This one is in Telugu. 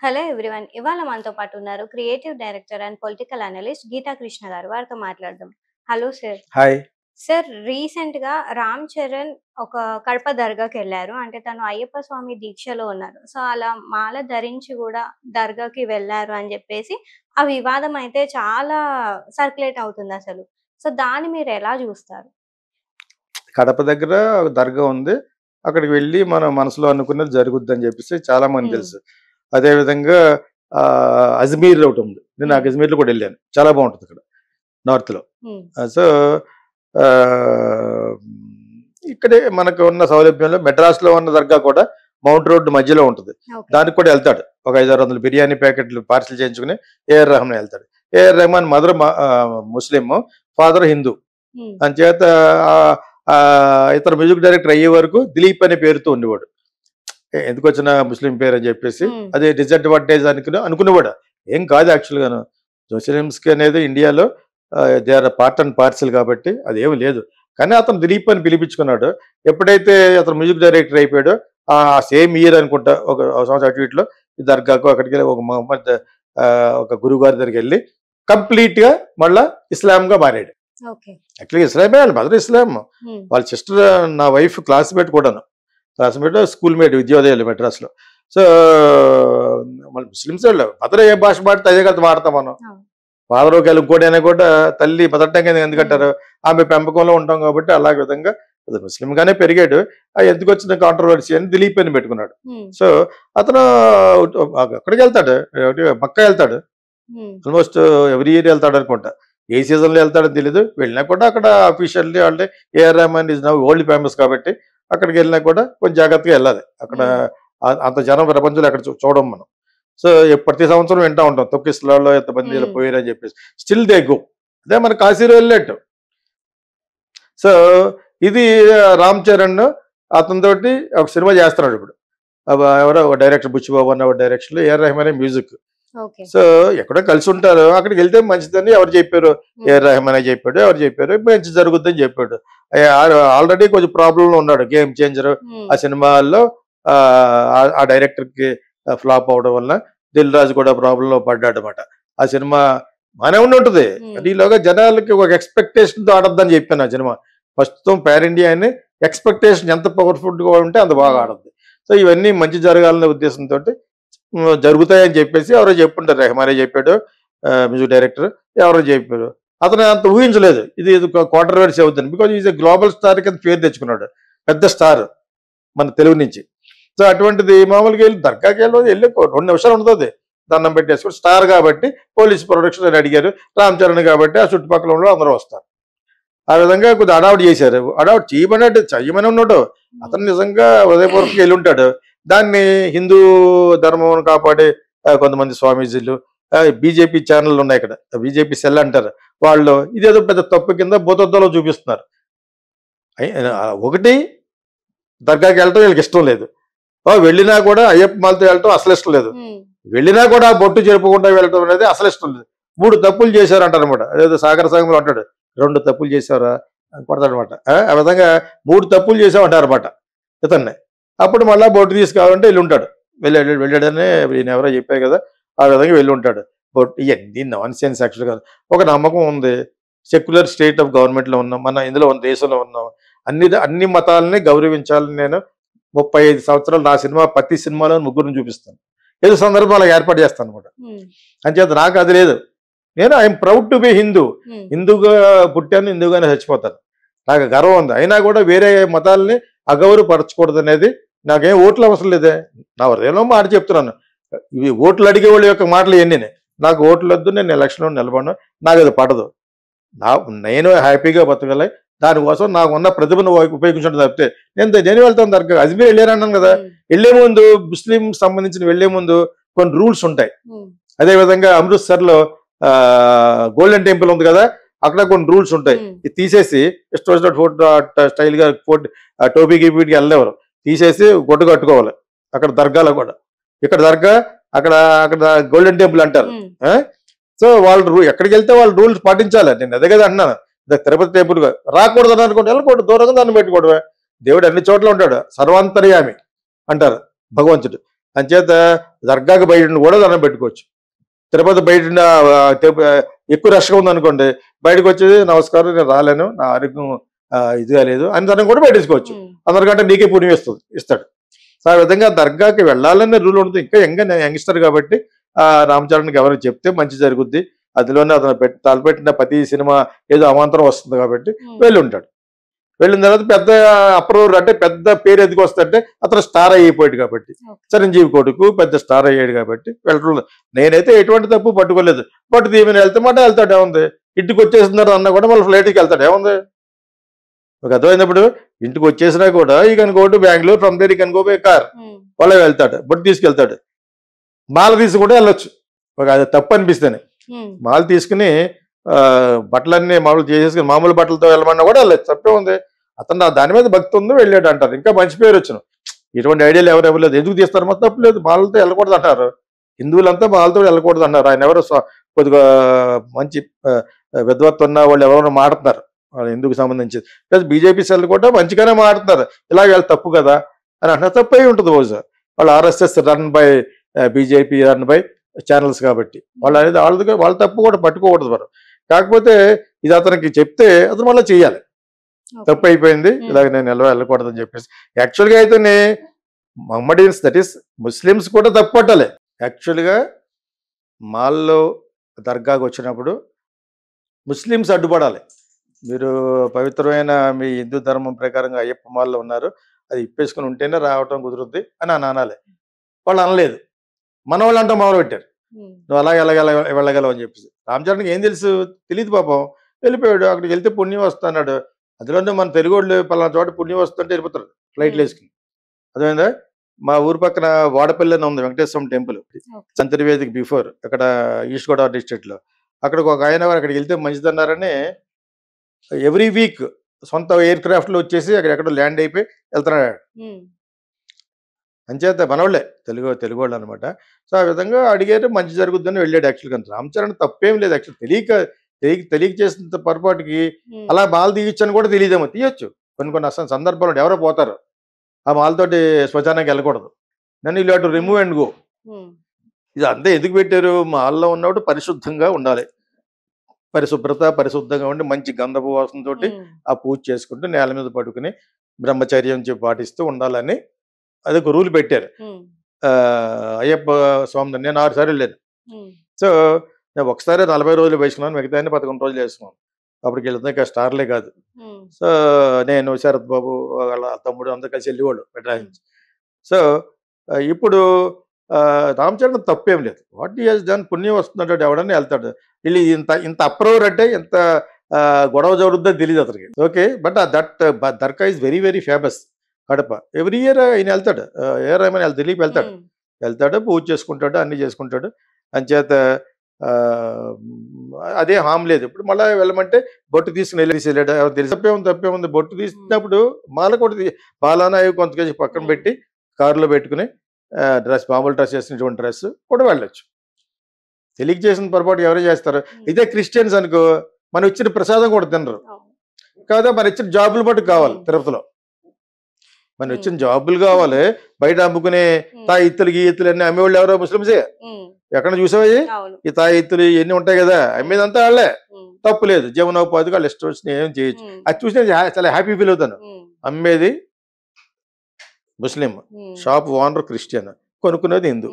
Hello everyone. ఇవాళ మనతో పాటు ఉన్నారు creative director and political analyst Geetha Krishna గారు. వారితో మాట్లాడదాం. Hello sir. హాయ్. సార్, రీసెంట్‌గా రామ్ చరణ్ ఒక కడప దర్గాకెళ్లారు. అంటే తను అయ్యప్ప స్వామి దీక్షలో ఉన్నారు. సో, అలా మాల ధరించి గూడా దర్గాకి వెళ్లారు అని జెప్పేసి ఆ వివాదం అయితే చాలా సర్క్యులేట్ అవుతుందసలు. సో, దాన్ని మీరెలా జూస్తారు? కడప దగ్గర ఒక దర్గా ఉంది. అక్కడికి వెళ్లి మన మనసులో అనుకున్నది జరుగుద్దని చెప్పేసి చాలా మందికి హ్మ్. తెలుసు. అదే విధంగా అజ్మీర్ ఒకటుంది. నేను హ్మ్. అజ్మీర్‌లో కూడా వెళ్ళాను. చాలా బావుంటది అక్కడ నార్త్‌లో. హ్మ్. సో, ఆహ్, ఇక్కడే మనకు ఉన్న సౌలభ్యంలో మెడ్రాస్‌లో ఉన్న దర్గా కూడా మౌంట్ రోడ్ మధ్యలో ఉంటది. ఓకే. దానికి కూడా ఎళ్తాడు. ఒక 5, 600 బిర్యానీ ప్యాకెట్లు పార్సెల్ చేయించుకొని ఏఆర్ రెహమాన్ ఎళ్తాడు. A R Rahman mother Muslim, father Hindu. హ్మ్. అంచేత ఇతను మ్యూజిక్ డైరెక్టర్ అయ్యే వరకు దిలీప్ అనే పేరుతో ఉండేవాడు. ఎందుకొచ్చిన ముస్లిం పేరు అని చెప్పేసి హ్మ్. అదే డిసడ్వాంటేజ్ అనుకునేవాడు. ఏం కాదు యాక్చువల్గాను. ముస్లిమ్స్కి అనేది ఇండియాలో they are part and parcel కాబట్టి అదేమి లేదు. కానీ అతను దిలీప్ అని పిలిపించుకున్నాడు. ఎప్పుడైతే అతను మ్యూజిక్ డైరెక్టర్ అయిపోయాడో ఆ సేమ్ ఇయర్ అనుకుంటా ఒక సంవత్సరం అటు ఇటులో ఈ దర్గాకు అక్కడికి వెళ్ళి ఒక మహమ్మద్ ఒక గురువు గారి దగ్గరికి వెళ్ళి కంప్లీట్గా మళ్ళా ఇస్లాంగా మారాడు. ఓకే. యాక్చువల్గా ఇస్లామే, వాళ్ళ మదర్ ఇస్లాం. హ్మ్. వాళ్ళ సిస్టర్ నా వైఫ్ క్లాస్మేట్ కూడాను. క్లాస్మేట్ స్కూల్ మేట్ విద్యోదయాలు మెడ్రాస్లో. సో మళ్ళీ ముస్లిమ్స్ వాళ్ళు మదర్ ఏ భాష మాడితే అదే కదా వాడతాం మనం. అవును. ఫాదర్ ఒకవేళ ఇంకోటి అయినా కూడా తల్లి మదర్ టంగ్ అని హ్మ్. ఎందుకంటారు. ఆమె పెంపకంలో ఉంటాం కాబట్టి అలాగే విధంగా అది ముస్లింగానే పెరిగాడు. ఎందుకు వచ్చిన కాంట్రవర్సీ అని దిలీప్ అని పెట్టుకున్నాడు. హ్మ్. సో అతను అక్కడికి వెళ్తాడు, మక్కా వెళ్తాడు. హ్మ్. ఆల్మోస్ట్ ఎవ్రీ ఇయర్ వెళ్తాడు అనుకుంటా. ఏ సీజన్లో వెళ్తాడో తెలియదు. వెళ్ళినా కూడా అక్కడ అఫీషియల్లీ అంటే AR Rahman is now world famous కాబట్టి అక్కడికి వెళ్ళినా కూడా కొంచెం జాగ్రత్తగా వెళ్ళాలి. అక్కడ హ్మ్. అంత జనం ప్రపంచంలో ఎక్కడ చూడం మనం. సో ప్రతి సంవత్సరం వింటా ఉంటాం తొక్కిస్లాలో ఎంతమంది ఇలా హ్మ్. పోయారు అని చెప్పేసి. Still they go. అదే మన కాశీలో వెళ్ళినట్టు. సో ఇది రామ్ చరణ్ అతనితోటి ఒక సినిమా చేస్తున్నాడు ఇప్పుడు. ఎవరో డైరెక్టర్ బుచ్చిబాబు అన్న డైరెక్షన్లో ఏఆర్ రెహమానే మ్యూజిక్. ఓకే. సో ఎక్కడో కలిసి ఉంటారు. అక్కడికి వెళ్తే మంచిదని ఎవరు చెప్పారు? హ్మ్. ఏఆర్ రెహమానే చెప్పాడు. ఎవరు చెప్పారు? మంచి జరుగుద్దని చెప్పాడు. ఆల్రెడీ కొంచెం ప్రాబ్లంలో ఉన్నాడు. గేమ్ చేంజర్ హ్మ్. ఆ సినిమాల్లో ఆ డైరెక్టర్కి ఫ్లాప్ అవడం వల్ల దిల్ రాజు కూడా ప్రాబ్లంలో పడ్డాడు అనమాట. ఆ సినిమా బాగానే ఉంటుంది. హ్మ్. కానీ ఈలోగా జనాలకి ఒక ఎక్స్పెక్టేషన్తో ఆడొద్దని చెప్పాను ఆ సినిమా. ప్రస్తుతం పాన్ ఇండియా అని ఎక్స్పెక్టేషన్ ఎంత పవర్ఫుల్గా ఉంటే అంత బాగా హ్మ్. ఆడద్ది. సో ఇవన్నీ మంచి జరగాలనే ఉద్దేశంతో జరుగుతాయని చెప్పేసి ఎవరో చెప్పుంటారు. రెహమానే చెప్పాడు, మ్యూజిక్ డైరెక్టర్ ఎవరో చెప్పారు. అతను అంత ఊహించలేదు ఇది కాంట్రవర్సీ అవుతుంది. Because is a global star కింద పేరు తెచ్చుకున్నాడు. పెద్ద స్టార్ మన తెలుగు నుంచి. సో అటువంటిది మామూలుగా వెళ్ళి దర్గాకి వెళ్ళి 2 నిమిషాలు ఉంటుంది. దండం పెట్టేసుకుని స్టార్ కాబట్టి పోలీస్ ప్రొటెక్షన్ అని అడిగారు. రామ్ చరణ్ కాబట్టి ఆ చుట్టుపక్కల ఉన్న అందరూ వస్తారు. ఆ విధంగా కొద్దిగా అడావుట్ చేశారు. అడావుట్ చేయమన్నట్టు చెయ్యమని ఉన్నాడు. అతను హ్మ్. నిజంగా హృదయపూర్వకంగా వెళ్ళి ఉంటాడు. దాన్ని హిందూ ధర్మం కాపాడే కొంతమంది స్వామీజీలు, బీజేపీ ఛానళ్ళు ఉన్నాయి ఇక్కడ. బీజేపీ సెల్ అంటారు. వాళ్ళు ఇదేదో పెద్ద తప్పు కింద భూతద్దంలో చూపిస్తున్నారు. ఒకటి దర్గాకి వెళ్ళటం వీళ్ళకి ఇష్టం లేదు. వెళ్ళినా కూడా అయ్యప్ప మాలతో వెళ్ళటం అసలు ఇష్టం లేదు. హ్మ్. వెళ్ళినా కూడా బొట్టు జరుపుకుంటూ వెళ్ళటం అనేది అసలు ఇష్టం లేదు. 3 తప్పులు చేశారు అంటారనమాట. అదేదో సాగర సంఘంలో అంటాడు. 2 తప్పులు చేశారా కొడతాడనమాట. ఆ విధంగా 3 తప్పులు చేసామంటారనమాట ఇతన్ని. అప్పుడు మళ్ళా బొట్టు తీసుకురావాలంటే వెళ్ళి ఉంటాడు. వెళ్ళాడని ఈయన ఎవరో చెప్పారు కదా, ఆ విధంగా వెళ్ళి ఉంటాడు. బొట్టు ఇవన్నీ నాన్ సెన్స్ యాక్చువల్గా. ఒక నమ్మకం ఉంది. సెక్యులర్ స్టేట్ ఆఫ్ గవర్నమెంట్లో ఉన్నాం. మన ఇందులో ఉన్న దేశంలో ఉన్నాం. అన్ని మతాలని గౌరవించాలని నేను 35 సంవత్సరాలు నా సినిమా ప్రతి సినిమాలో ముగ్గురిని చూపిస్తాను. ఏదో సందర్భాలు ఏర్పాటు చేస్తాను అనమాట. హ్మ్. అంచేత నాకు అది లేదు. నేను I'm proud to be Hindu. హ్మ్. హిందూగా పుట్టాను, హిందూగానే చచ్చిపోతాను. నాకు గర్వం ఉంది. అయినా కూడా వేరే మతాలని అగౌరవపరచకూడదు అనేది నాకేం ఓట్లు అవసరం లేదే. నా హృదయంలో మాట చెప్తున్నాను. ఇవి ఓట్లు అడిగే వాళ్ళ యొక్క మాటలు ఎన్ని. నాకు ఓట్లు వద్దు, నేను ఎలక్షన్లో నిలబడను, నాకు అది పడదు. నేను హ్యాపీగా బతకాలి. దానికోసం నాకు ఉన్న ప్రతిభను ఉపయోగించడం తప్పితే నేను దేని వెళ్తాను దర్గా. అజ్మీర్ వెళ్ళారన్నాను కదా. హ్మ్. వెళ్లే ముందు ముస్లిం సంబంధించిన వెళ్లే ముందు కొన్ని రూల్స్ ఉంటాయి. హ్మ్. అదేవిధంగా అమృత్సర్లో గోల్డెన్ టెంపుల్ ఉంది కదా, అక్కడ కొన్ని రూల్స్ ఉంటాయి. హ్మ్. ఇది తీసేసి ఇష్టం వచ్చినట్టు ఫోటో స్టైల్గా టోపీ గీపీకి వెళ్ళేవారు. తీసేసి గుడ్డ కట్టుకోవాలి అక్కడ దర్గాలో కూడా. ఇక్కడ దర్గా, అక్కడ అక్కడ గోల్డెన్ టెంపుల్ అంటారు. హ్మ్. సో వాళ్ళు ఎక్కడికి వెళ్తే వాళ్ళు రూల్స్ పాటించాలి. నేను అదే కదా అన్నాను. తిరుపతి టెంపుల్ రాకూడదని అనుకోండి, వెళ్ళకూడదు, దూరంగా దాన్ని పెట్టుకోవడమే. దేవుడు అన్ని చోట్ల ఉంటాడు, సర్వాంతర్యామి అంటారు భగవంతుడు. అంచేత దర్గాకి బయట కూడా దండం పెట్టుకోవచ్చు. తిరుపతి బయట ఎక్కువ రష్గా ఉందనుకోండి, బయటకు వచ్చేది నమస్కారం నేను రాలేను, నా ఆరోగ్యం ఇదిగా లేదు అని దండం కూడా పెట్టించుకోవచ్చు. అందరికంటే నీకే పుణ్యం ఇస్తాడు. సో ఆ విధంగా దర్గాకి వెళ్ళాలనే రూల్ ఉంటుంది. ఇంకా యంగ్స్టర్ కాబట్టి రామచరణ్కి ఎవరికి చెప్తే మంచి జరుగుద్ది. అందులోనే అతను తలపెట్టిన ప్రతి సినిమా ఏదో అవాంతరం వస్తుంది కాబట్టి వెళ్ళి ఉంటాడు. వెళ్ళిన తర్వాత పెద్ద అప్రూవర్ అంటే పెద్ద పేరు ఎందుకు వస్తుందంటే అతను స్టార్ అయిపోయాడు కాబట్టి, చిరంజీవి కొడుకు పెద్ద స్టార్ అయ్యాడు కాబట్టి వెళ్ళడం. నేనైతే ఎటువంటి తప్పు పట్టుకోలేదు. బట్ దీని వెళ్తే మాట వెళ్తాడు, ఏముంది? ఇంటికి వచ్చేస్తున్నారు అన్నా కూడా మళ్ళీ ఫ్లైట్కి వెళ్తాడు, ఏముంది? ఒక అర్థమైనప్పుడు ఇంటికి వచ్చేసినా కూడా ఈ can go to Bengaluru, from there ఈ కన్ గో బై కార్, వాళ్ళే వెళ్తాడు. బొట్టు తీసుకెళ్తాడు. మాల తీసి కూడా వెళ్ళొచ్చు, ఒక అది తప్పు అనిపిస్తేనే. మాల తీసుకుని బట్టలన్నీ మామూలు చేసేసుకుని మామూలు బట్టలతో వెళ్ళమన్నా కూడా వెళ్ళచ్చు, తప్పే ఉంది. అతను దాని మీద భక్తి ఉంది వెళ్ళాడు అంటారు. ఇంకా మంచి పేరు వచ్చును. ఇటువంటి ఐడియాలు ఎవరు ఇవ్వలేదు. ఎందుకు తీస్తారు? మొత్తం తప్పలేదు. మాలతో వెళ్ళకూడదు అంటారు. హిందువులంతా మాలతో వెళ్ళకూడదు అన్నారు. ఆయన ఎవరు కొద్దిగా మంచి విద్వత్తు ఉన్న వాళ్ళు ఎవరైనా మాట్లాడుతున్నారు వాళ్ళు ఎందుకు సంబంధించి. ప్లస్ బీజేపీ సెల్ కూడా మంచిగానే మాట్లాడుతున్నారు. ఇలాగ వాళ్ళు తప్పు కదా అని అంటున్నారు. తప్పే ఉంటుంది బహుశా. వాళ్ళు RSS run by BJP run by channels కాబట్టి వాళ్ళు అనేది వాళ్ళ తప్పు కూడా పట్టుకోకూడదు మనం. కాకపోతే ఇది అతనికి చెప్తే అతను మళ్ళీ చెయ్యాలి. తప్పు అయిపోయింది, ఇలాగ నేను వెళ్ళకూడదు అని చెప్పేసి. యాక్చువల్గా అయితేనే మహమ్మడియన్స్, దట్ ఈస్ ముస్లిమ్స్ కూడా తప్పు పట్టాలి. యాక్చువల్గా మాల్లో దర్గాకు వచ్చినప్పుడు ముస్లిమ్స్ అడ్డుపడాలి. మీరు పవిత్రమైన మీ హిందూ ధర్మం ప్రకారంగా అయ్యప్ప మాల్లో ఉన్నారు, అది ఇప్పేసుకుని ఉంటేనే రావటం కుదురుద్ది అని అనాలి. వాళ్ళు అనలేదు. మన వాళ్ళు అంటూ మొదలు పెట్టారు, నువ్వు అలాగే వెళ్ళగలవు అని చెప్పేసి. రామచరణ్కి ఏం తెలుసు? తెలియదు పాపం. వెళ్ళిపోయాడు. అక్కడికి వెళ్తే పుణ్యం వస్తున్నాడు. అందులోనే మన తెలుగు వాళ్ళు పలానా చోట పుణ్యం వస్తుంటే వెళ్ళిపోతారు ఫ్లైట్లు వేసుకుని. అదేందా మా ఊరు పక్కన వాడపల్లి అని ఉంది వెంకటేశ్వరం టెంపుల్, సంతర్వేదికి బిఫోర్, అక్కడ ఈస్ట్ గోదావరి డిస్ట్రిక్ట్ లో. అక్కడికి ఒక ఆయన అక్కడికి వెళ్తే మంచిదన్నారని ఎవ్రీ వీక్ సొంత ఎయిర్ క్రాఫ్ట్ లో వచ్చేసి అక్కడెక్కడ ల్యాండ్ అయిపోయి వెళ్తున్నాడు. అంచేత మనవాళ్ళే తెలుగు వాళ్ళు అనమాట. సో ఆ విధంగా అడిగారు, మంచి జరుగుద్దని వెళ్ళాడు. యాక్చువల్గా రామచరణ్ తప్పేం లేదు. యాక్చువల్ తెలియక చేసిన పొరపాటుకి అలా మాల తీయొచ్చని కూడా తెలియదేమో. తీయొచ్చు కొన్ని అసలు సందర్భాలు ఎవరో పోతారు, ఆ మాలతోటి శ్మశానానికి వెళ్ళకూడదు. నన్ను ఇలా టు రిమూవ్ అండ్ గో. ఇది అంతా ఎందుకు పెట్టారు? మాల్లో ఉన్నప్పుడు పరిశుద్ధంగా ఉండాలి. పరిశుద్ధంగా ఉండి మంచి గంధపు వాసనతో ఆ పూజ చేసుకుంటూ నేల మీద పడుకుని బ్రహ్మచర్యం పాటిస్తూ ఉండాలని అదొక రూల్ పెట్టారు. అయ్యప్ప స్వామి నేను 6 సార్లు వెళ్ళాను. సో నేను ఒకసారి 40 రోజులు వేసుకున్నాను, మిగతా 11 రోజులు వేసుకున్నాను. అప్పటికి వెళ్తే ఇంకా స్టార్లే కాదు. సో నేను శరత్ బాబు వాళ్ళ తమ్ముడు అందరు కలిసి వెళ్ళేవాళ్ళు మెడ్రాస్. సో ఇప్పుడు రామచరణ్ తప్పేం లేదు. వాట్ హి హస్ డన్, పుణ్యం వస్తుందంటే ఎవడని వెళ్తాడు. వీళ్ళు ఇంత అప్రూవర్ అంటే ఎంత గొడవ జరుగుద్దో తెలియదు అతనికి. Okay, but dargah is very very famous. Kadapa every year ఆయన వెళ్తాడు. ఏమైనా దిలీప్ వెళ్తాడు, పూజ చేసుకుంటాడు, అన్ని చేసుకుంటాడు. అంచేత అదే హామ్ లేదు. ఇప్పుడు మళ్ళీ వెళ్ళమంటే బొట్టు తీసుకుని వెళ్ళాడు. తప్పేముంది? బొట్టు తీసినప్పుడు మాల కూడా మాలన అవి కొంత పక్కన పెట్టి కారులో పెట్టుకుని డ్రెస్, మామూలు డ్రెస్ చేసినటువంటి డ్రెస్ కూడా వెళ్ళొచ్చు. తెలియక చేసిన పొరపాటు ఎవరు చేస్తారు? ఇదే క్రిస్టియన్స్ అనుకో, మనం ఇచ్చిన ప్రసాదం కూడా తినరు కాదా, మన ఇచ్చిన జాబులు మటుకు కావాలి. తిరుపతిలో మనం ఇచ్చిన జాబులు కావాలి. బయట అమ్ముకునే తాయిత్తులు గీత్తులు అన్ని అమ్మేవాళ్ళు ఎవరో ముస్లింసే. ఎక్కడ చూసావా? ఈ తాయిత్తులు ఇవన్నీ ఉంటాయి కదా, అమ్మేదంతా వాళ్ళే. తప్పు లేదు, జీవనోపాధి వాళ్ళు ఇష్టం వచ్చిన ఏం చేయొచ్చు. అది చూసి చాలా హ్యాపీ ఫీల్ అవుతాను. అమ్మేది ముస్లిం, షాప్ ఓనర్ క్రిస్టియన్, కొనుక్కునేది హిందూ.